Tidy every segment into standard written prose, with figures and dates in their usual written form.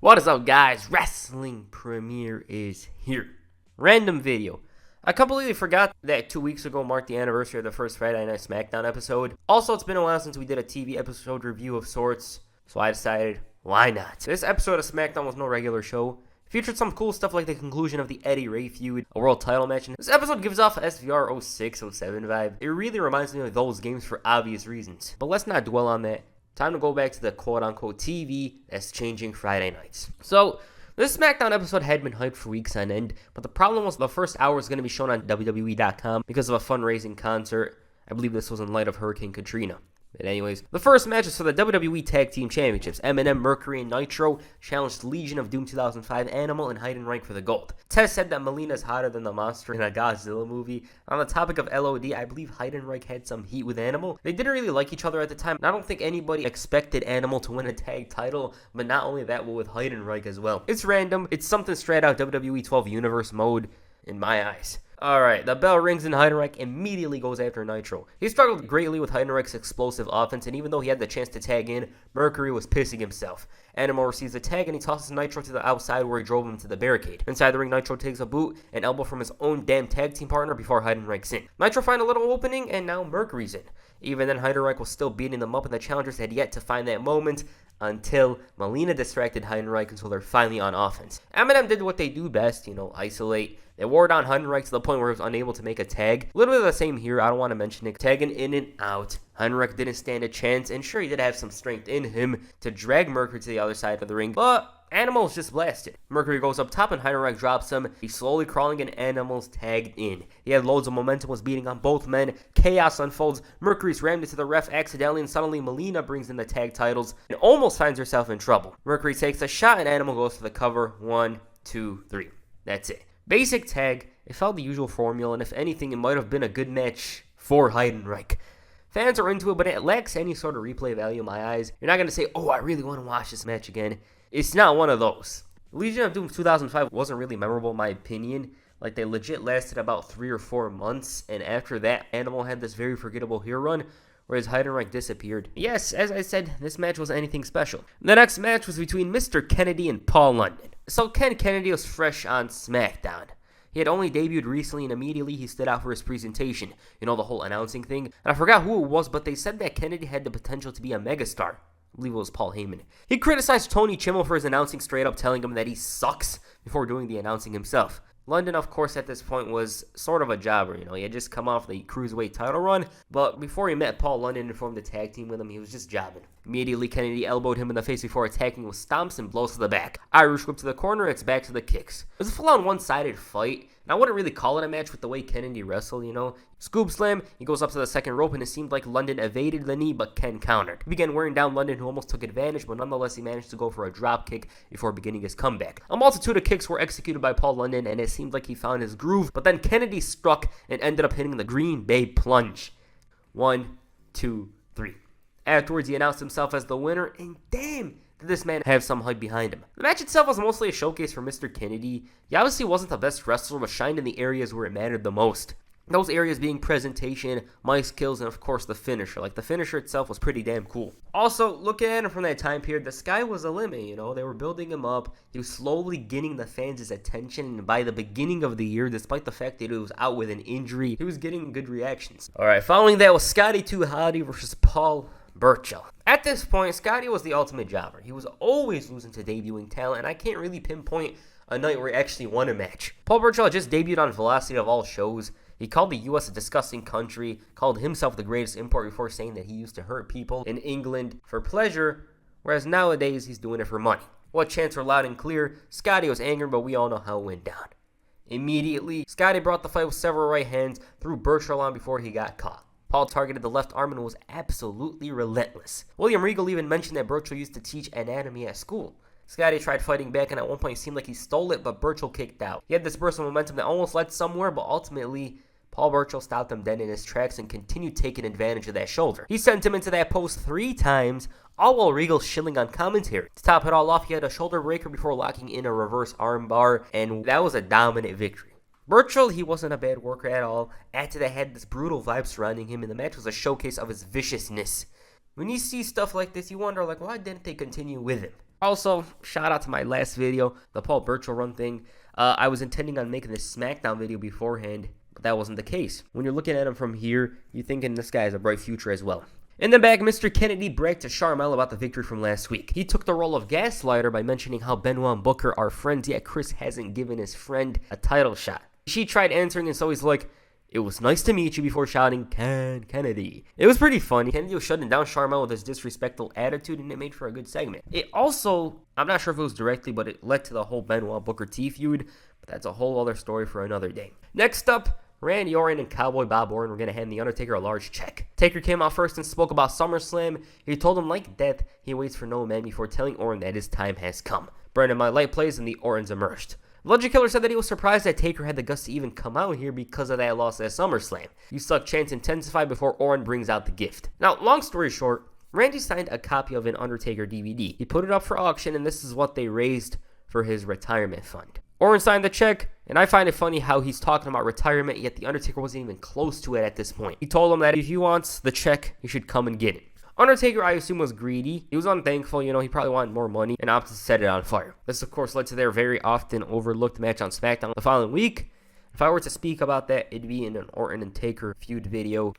What is up, guys? Wrestling Premiere is here. Random video. I completely forgot that 2 weeks ago marked the anniversary of the first Friday Night SmackDown episode. Also, it's been a while since we did a TV episode review of sorts, so I decided, why not? This episode of SmackDown was no regular show. It featured some cool stuff like the conclusion of the Eddie Ray feud, a world title match, and this episode gives off a SVR 06-07 vibe. It really reminds me of those games for obvious reasons. But let's not dwell on that. Time to go back to the quote-unquote TV that's changing Friday nights. So, this SmackDown episode had been hyped for weeks on end, but the problem was the first hour was going to be shown on WWE.com because of a fundraising concert. I believe this was in light of Hurricane Katrina. But anyways, the first match is for the WWE Tag Team Championships. Eminem, Mercury, and Nitro challenged Legion of Doom 2005, Animal, and Heidenreich for the gold. Tess said that Melina's hotter than the monster in a Godzilla movie. On the topic of LOD, I believe Heidenreich had some heat with Animal. They didn't really like each other at the time, and I don't think anybody expected Animal to win a tag title, but not only that, but with Heidenreich as well. It's random. It's something straight out WWE 12 Universe mode in my eyes. Alright, the bell rings and Heidenreich immediately goes after Nitro. He struggled greatly with Heidenreich's explosive offense, and even though he had the chance to tag in, Mercury was pissing himself. Animal receives a tag and he tosses Nitro to the outside where he drove him to the barricade. Inside the ring, Nitro takes a boot and elbow from his own damn tag team partner before Heidenreich's in. Nitro finds a little opening and now Mercury's in. Even then, Heidenreich was still beating them up and the challengers had yet to find that moment until Melina distracted Heidenreich until they're finally on offense. Eminem did what they do best, isolate. They wore down Heidenreich to the point where he was unable to make a tag. A little bit of the same here, I don't want to mention it. Tagging in and out. Heidenreich didn't stand a chance, and sure, he did have some strength in him to drag Mercury to the other side of the ring, but Animal's just blasted. Mercury goes up top and Heidenreich drops him. He's slowly crawling and Animal's tagged in. He had loads of momentum, was beating on both men. Chaos unfolds. Mercury's rammed into the ref accidentally and suddenly Melina brings in the tag titles and almost finds herself in trouble. Mercury takes a shot and Animal goes for the cover. 1, 2, 3. That's it. Basic tag. It followed the usual formula, and if anything, it might have been a good match for Heidenreich. Fans are into it, but it lacks any sort of replay value in my eyes. You're not going to say, oh, I really want to watch this match again. It's not one of those. Legion of Doom 2005 wasn't really memorable in my opinion. Like, they legit lasted about 3 or 4 months, and after that, Animal had this very forgettable heel run, whereas Heidenreich disappeared. Yes, as I said, this match wasn't anything special. The next match was between Mr. Kennedy and Paul London. So Ken Kennedy was fresh on SmackDown. He had only debuted recently and immediately he stood out for his presentation. The whole announcing thing. And I forgot who it was, but they said that Kennedy had the potential to be a megastar. I believe it was Paul Heyman. He criticized Tony Chimmel for his announcing, straight up telling him that he sucks before doing the announcing himself. London, of course, at this point was sort of a jobber, He had just come off the Cruiserweight title run, but before he met Paul London and formed a tag team with him, he was just jobbing. Immediately, Kennedy elbowed him in the face before attacking with stomps and blows to the back. Irish whip to the corner, it's back to the kicks. It was a full-on one-sided fight, and I wouldn't really call it a match with the way Kennedy wrestled, Scoop slam, he goes up to the second rope, and it seemed like London evaded the knee, but Ken countered. He began wearing down London, who almost took advantage, but nonetheless he managed to go for a drop kick before beginning his comeback. A multitude of kicks were executed by Paul London, and it seemed like he found his groove, but then Kennedy struck and ended up hitting the Green Bay Plunge. 1, 2, 3. Afterwards, he announced himself as the winner, and damn, did this man have some hype behind him. The match itself was mostly a showcase for Mr. Kennedy. He obviously wasn't the best wrestler, but shined in the areas where it mattered the most. Those areas being presentation, mic skills, and of course the finisher. Like, the finisher itself was pretty damn cool. Also, looking at him from that time period, the sky was the limit, They were building him up. He was slowly getting the fans' attention, and by the beginning of the year, despite the fact that he was out with an injury, he was getting good reactions. Alright, following that was Scotty 2 Howdy versus Paul Burch. At this point, Scotty was the ultimate jobber. He was always losing to debuting talent, and I can't really pinpoint a night where he actually won a match. Paul Burch just debuted on Velocity of all shows. He called the U.S. a disgusting country, called himself the greatest import before saying that he used to hurt people in England for pleasure, whereas nowadays he's doing it for money. What chants were loud and clear, Scotty was angry, but we all know how it went down. Immediately, Scotty brought the fight with several right hands, threw Burch on before he got caught. Paul targeted the left arm and was absolutely relentless. William Regal even mentioned that Burch used to teach anatomy at school. Scotty tried fighting back, and at one point it seemed like he stole it, but Burch kicked out. He had this burst of momentum that almost led somewhere, but ultimately, Paul Burch stopped him dead in his tracks and continued taking advantage of that shoulder. He sent him into that post 3 times, all while Regal shilling on commentary. To top it all off, he had a shoulder breaker before locking in a reverse armbar, and that was a dominant victory. Burchell, he wasn't a bad worker at all. Add to that, had this brutal vibe surrounding him, and the match was a showcase of his viciousness. When you see stuff like this, you wonder, why didn't they continue with him? Also, shout out to my last video, the Paul Burch run thing. I was intending on making this SmackDown video beforehand, but that wasn't the case. When you're looking at him from here, you're thinking this guy has a bright future as well. In the back, Mr. Kennedy bragged to Sharmell about the victory from last week. He took the role of gaslighter by mentioning how Benoit and Booker are friends, yet Chris hasn't given his friend a title shot. She tried answering, and so he's like, "It was nice to meet you," before shouting, Kennedy. It was pretty funny. Kennedy was shutting down Sharmell with his disrespectful attitude, and it made for a good segment. It also, I'm not sure if it was directly, but it led to the whole Benoit Booker T feud, but that's a whole other story for another day. Next up, Randy Orton and Cowboy Bob Orton were going to hand The Undertaker a large check. Taker came out first and spoke about SummerSlam. He told him, like death, he waits for no man before telling Orton that his time has come. Brandon My Light plays and the Ortons emerged. Legend Killer said that he was surprised that Taker had the guts to even come out here because of that loss at SummerSlam. You suck chants intensified before Orton brings out the gift. Now, long story short, Randy signed a copy of an Undertaker DVD. He put it up for auction, and this is what they raised for his retirement fund. Orton signed the check, and I find it funny how he's talking about retirement, yet The Undertaker wasn't even close to it at this point. He told him that if he wants the check, he should come and get it. Undertaker, I assume, was greedy. He was unthankful, he probably wanted more money and opted to set it on fire. This, of course, led to their very often overlooked match on SmackDown the following week. If I were to speak about that, it'd be in an Orton and Taker feud video.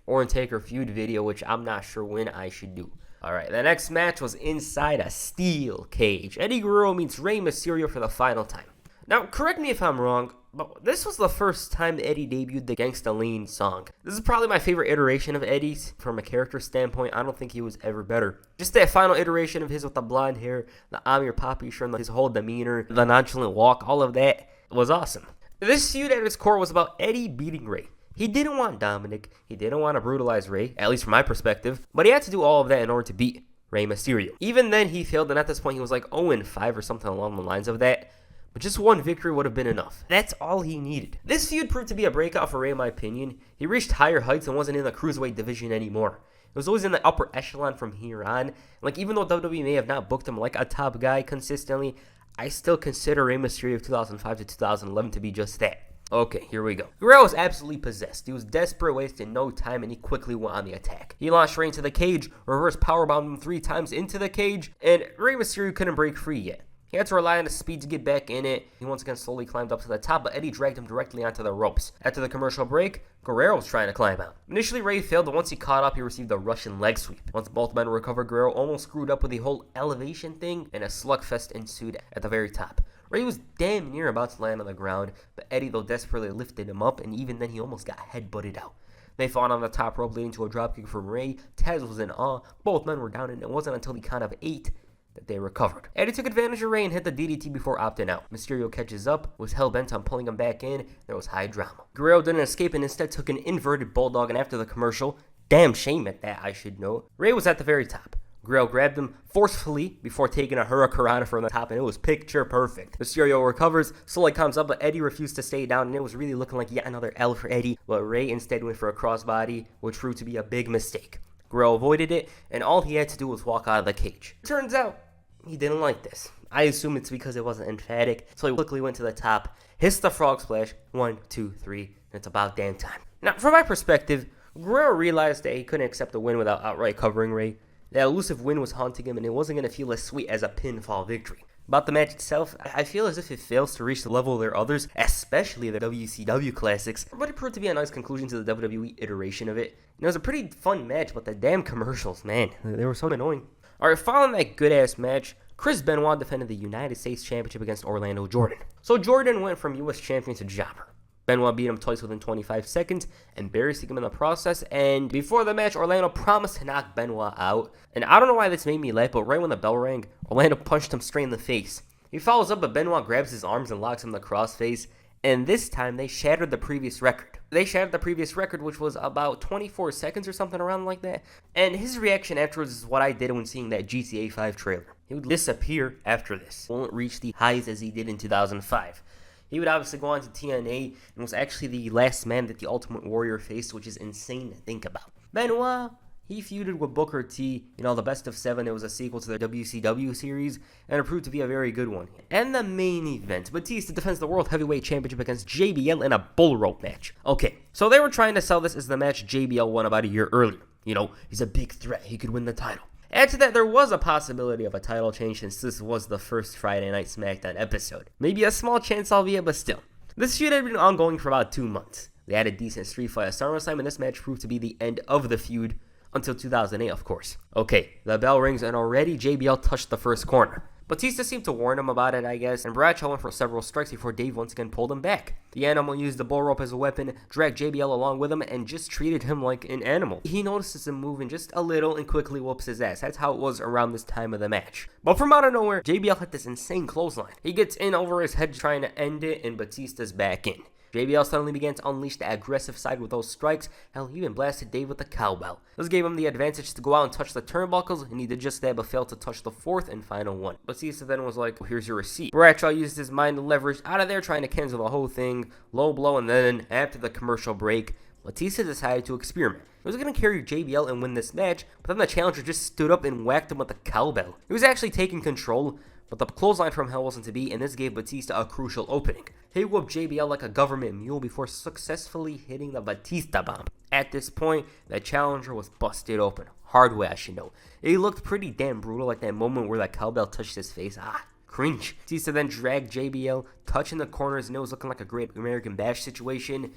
Which I'm not sure when I should do. Alright, the next match was inside a steel cage. Eddie Guerrero meets Rey Mysterio for the final time. Now, correct me if I'm wrong, but this was the first time that Eddie debuted the Gangsta Lean song. This is probably my favorite iteration of Eddie's. From a character standpoint, I don't think he was ever better. Just that final iteration of his with the blonde hair, the I'm Your Papi shirt, his whole demeanor, the nonchalant walk, all of that was awesome. This feud at its core was about Eddie beating Rey. He didn't want Dominic, he didn't want to brutalize Rey, at least from my perspective, but he had to do all of that in order to beat Rey Mysterio. Even then, he failed, and at this point, he was like 0-5 or something along the lines of that. But just one victory would have been enough. That's all he needed. This feud proved to be a breakout for Rey in my opinion. He reached higher heights and wasn't in the cruiserweight division anymore. It was always in the upper echelon from here on. Like, even though WWE may have not booked him like a top guy consistently, I still consider Rey Mysterio of 2005 to 2011 to be just that. Okay, here we go. Guerrero was absolutely possessed. He was desperate, wasting no time, and he quickly went on the attack. He launched Rey into the cage, reverse powerbombed him 3 times into the cage, and Rey Mysterio couldn't break free yet. He had to rely on his speed to get back in it. He once again slowly climbed up to the top, but Eddie dragged him directly onto the ropes. After the commercial break, Guerrero was trying to climb out. Initially, Rey failed, but once he caught up, he received a Russian leg sweep. Once both men recovered, Guerrero almost screwed up with the whole elevation thing, and a slugfest ensued at the very top. Rey was damn near about to land on the ground, but Eddie, though, desperately lifted him up, and even then, he almost got headbutted out. They fought on the top rope, leading to a dropkick from Rey. Taz was in awe. Both men were down, and it wasn't until the count of 8 that they recovered. Eddie took advantage of Rey and hit the DDT before opting out. Mysterio catches up, was hell-bent on pulling him back in. There was high drama. Guerrero didn't escape and instead took an inverted bulldog, and after the commercial, damn shame at that, I should know, Rey was at the very top. Guerrero grabbed him forcefully before taking a hurricanrana from the top, and it was picture perfect. Mysterio recovers, slowly comes up, but Eddie refused to stay down, and it was really looking like yet another L for Eddie, but Rey instead went for a crossbody, which proved to be a big mistake. Guerrero avoided it, and all he had to do was walk out of the cage. Turns out, he didn't like this. I assume it's because it wasn't emphatic, so he quickly went to the top, hits the frog splash, 1, 2, 3, and it's about damn time. Now, from my perspective, Guerrero realized that he couldn't accept a win without outright covering Rey. That elusive win was haunting him, and it wasn't going to feel as sweet as a pinfall victory. About the match itself, I feel as if it fails to reach the level of their others, especially their WCW classics, but it proved to be a nice conclusion to the WWE iteration of it. And it was a pretty fun match, but the damn commercials, man, they were so annoying. Alright, following that good-ass match, Chris Benoit defended the United States Championship against Orlando Jordan. So Jordan went from US champion to jobber. Benoit beat him twice within 25 seconds, embarrassing him in the process, and before the match, Orlando promised to knock Benoit out. And I don't know why this made me laugh, but right when the bell rang, Orlando punched him straight in the face. He follows up, but Benoit grabs his arms and locks him in the crossface, and this time they shattered the previous record. They shattered the previous record, which was about 24 seconds or something around like that. And his reaction afterwards is what I did when seeing that GTA 5 trailer. He would disappear after this. Won't reach the highs as he did in 2005. He would obviously go on to TNA and was actually the last man that the Ultimate Warrior faced, which is insane to think about. Benoit, he feuded with Booker T, the best of 7. It was a sequel to the WCW series, and it proved to be a very good one. And the main event, Batista defends the World Heavyweight Championship against JBL in a bull rope match. Okay, so they were trying to sell this as the match JBL won about a year earlier. He's a big threat, he could win the title. Add to that, there was a possibility of a title change since this was the first Friday Night SmackDown episode. Maybe a small chance, albeit, but still. This feud had been ongoing for about 2 months. They had a decent street fight at SummerSlam, and this match proved to be the end of the feud until 2008, of course. Okay, the bell rings, and already JBL touched the first corner. Batista seemed to warn him about it, I guess, and Bradshaw went for several strikes before Dave once again pulled him back. The animal used the bull rope as a weapon, dragged JBL along with him, and just treated him like an animal. He notices him moving just a little and quickly whoops his ass. That's how it was around this time of the match. But from out of nowhere, JBL hit this insane clothesline. He gets in over his head trying to end it, and Batista's back in. JBL suddenly began to unleash the aggressive side with those strikes. Hell, he even blasted Dave with the cowbell. This gave him the advantage to go out and touch the turnbuckles, and he did just that but failed to touch the fourth and final one. Batista then was like, well, here's your receipt. Bradshaw used his mind to leverage out of there, trying to cancel the whole thing. Low blow, and then after the commercial break, Batista decided to experiment. He was going to carry JBL and win this match, but then the challenger just stood up and whacked him with the cowbell. He was actually taking control, but the clothesline from hell wasn't to be, and this gave Batista a crucial opening. He whooped JBL like a government mule before successfully hitting the Batista bomb. At this point, the challenger was busted open. Hard way, I should know. It looked pretty damn brutal, like that moment where that cowbell touched his face. Cringe. Batista then dragged JBL, touching the corners, and it was looking like a Great American Bash situation.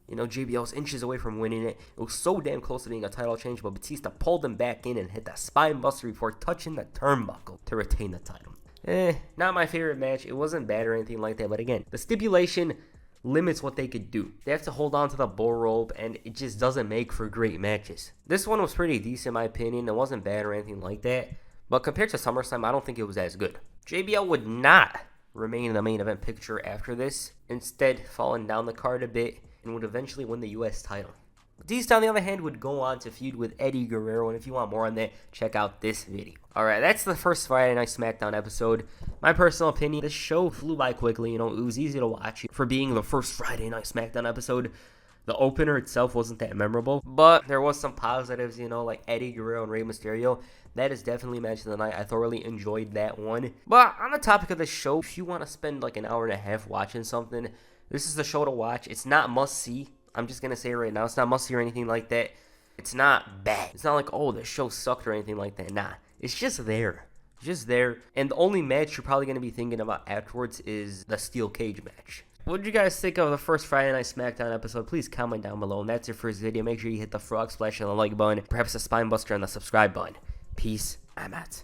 You know, JBL was inches away from winning it. It was so damn close to being a title change, but Batista pulled him back in and hit the spine buster before touching the turnbuckle to retain the title. Not my favorite match. It wasn't bad or anything like that, but again, the stipulation limits what they could do. They have to hold on to the bull rope, and it just doesn't make for great matches. This one was pretty decent in my opinion. It wasn't bad or anything like that, but compared to SummerSlam, I don't think it was as good. JBL would not remain in the main event picture after this, instead falling down the card a bit, and would eventually win the US title. Batista, on the other hand, would go on to feud with Eddie Guerrero, and if you want more on that, check out this video. Alright, that's the first Friday Night SmackDown episode. My personal opinion, this show flew by quickly. You know, it was easy to watch for being the first Friday Night SmackDown episode. The opener itself wasn't that memorable, but there was some positives, you know, like Eddie Guerrero and Rey Mysterio. That is definitely match of the night. I thoroughly enjoyed that one. But on the topic of the show, if you want to spend like an hour and a half watching something, this is the show to watch. It's not must-see. I'm just going to say it right now. It's not must-see or anything like that. It's not bad. It's not like, oh, the show sucked or anything like that. Nah, it's just there. Just there. And the only match you're probably going to be thinking about afterwards is the steel cage match. What did you guys think of the first Friday Night SmackDown episode? Please comment down below. And that's your first video. Make sure you hit the frog splash and the like button. Perhaps the spine buster and the subscribe button. Peace. I'm out.